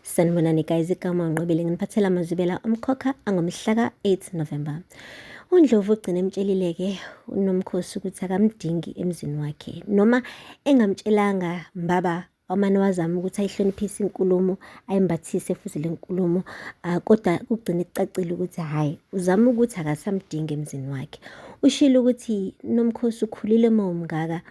Sanibonani guys, igama unqobile nginiphathela amazwibela umkhokha angomhla ka-8 November. UNdlovu ugcina emtshelile-ke uNomkhosi ukuthi akamdingi emzini wakhe, noma engamtshelanga mbaba wamane wazama ukuthi ayihloniphise inkulumo, ayimbathise futhi le nkulumo, kodwa kugcina kucacile ukuthi hhayi, uzama ukuthi akasamdingi emzini wakhe. Ushilo ukuthi Nomkhosi ukhulile mawumngaka,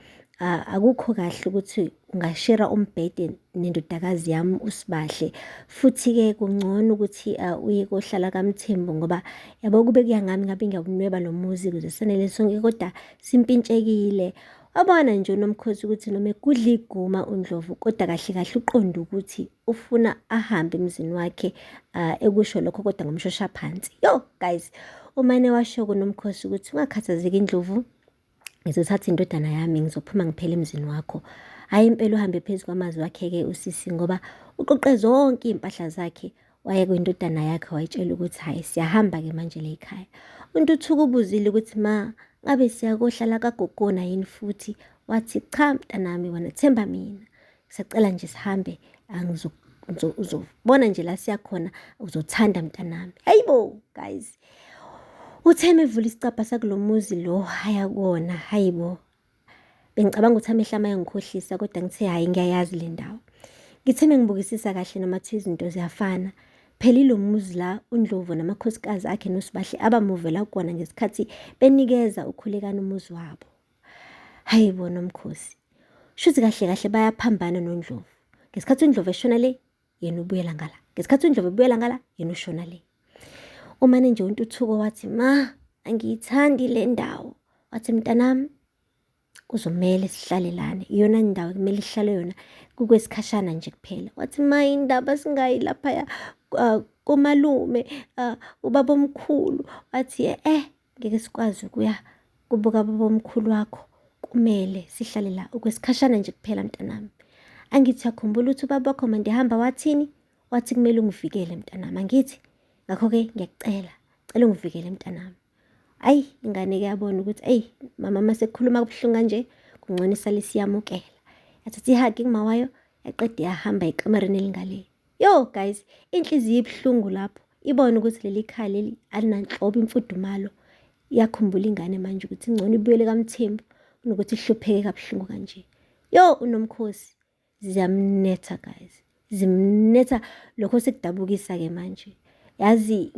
akukho kahle ukuthi ungashera umbhede nendodakazi yami uSibahle, futhi-ke kungcono ukuthi uye kohlala kaMthembu ngoba yabo kube kuyangami ngabe ngiyawunweba lo muzi ukuze sanele sonke, kodwa simpintshekile. Wabona nje uNomkhosi ukuthi noma ekudla iguma uNdlovu, kodwa kahle kahle uqonda ukuthi ufuna ahambe emzini wakhe, ekusho lokho kodwa ngomshosha phansi. Yo guys, umane washo kuNomkhosi ukuthi ungakhathazeki Ndlovu, ngizothatha indodana yami ngizophuma ngiphele emzini wakho. Hhayi impela uhambe phezu kwamazwi wakhe-ke usisi, ngoba uqoqe zonke iy'mpahla zakhe waye kwindodana yakhe wayitshela ukuthi hhayi siyahamba-ke manje le ekhaya. uNtuthuko ubuzile ukuthi ma ngabe siyakohlala kagogona yini, futhi wathi cha mntanami, wena themba mina, ngisacela nje sihambe, uzobona nje la siyakhona, uzothanda mntanami. Hayibo guys, utheme evula isicabha sakulo muzi lo ayakona, hayibo. Bengicabanga ukuthi amehla ayengikhohlisa, kodwa ngithe hhayi ngiyayazi le ndawo. Ngithe ngibukisisa kahle noma thize izinto ziyafana. Phela ilo muzi la uNdlovu namakhosikazi akhe noSibahle abamuvela kona ngesikhathi benikeza ukhulekani umuzi wabo. Hayibo Nomkhosi, shuthi kahle kahle bayaphambana noNdlovu. Ngesikhathi uNdlovu eshona le, yena ubuyela ngala. Ngesikhathi uNdlovu ubuyela ngala, yena ushona le. Umane nje uNtuthuko wathi ma angiyithandi le ndawo. Wathi mntanami, kuzomele sihlalelane, iyona ndawo kumele ihlale yona kukwesikhashana nje kuphela. Wathi ma indaba singayi laphaya komalume, ubaba omkhulu. Wathi ngeke sikwazi ukuya kubuka baba omkhulu wakho, kumele sihlale la okwesikhashana nje kuphela mntanami. Angithi yakhumbula ukuthi ubaba wakho mandihamba wathini? Wathi kumele ungivikele mntanami, angithi? Ngakho-ke ngiyakucela, cela ungivikele mntanami. Ayi ingane-ke yabona ukuthi mama masekhuluma kubuhlungu kanje, kungcono isale siyamukela. Yathatha ihagi kuma wayo, yaqeda yahamba ekamareni elingale. Yo guys, inhliziyo ibuhlungu lapho, ibona ukuthi leli khaya leli alinanhlobo imfudumalo. Yakhumbula ingane manje ukuthi ingcono ibuyele kaMthembu kunokuthi ihlupheke kabuhlungu kanje. Yo uNomkhosi, ziyamnetha guys, zimnetha lokho sekudabukisa-ke manje. Yazi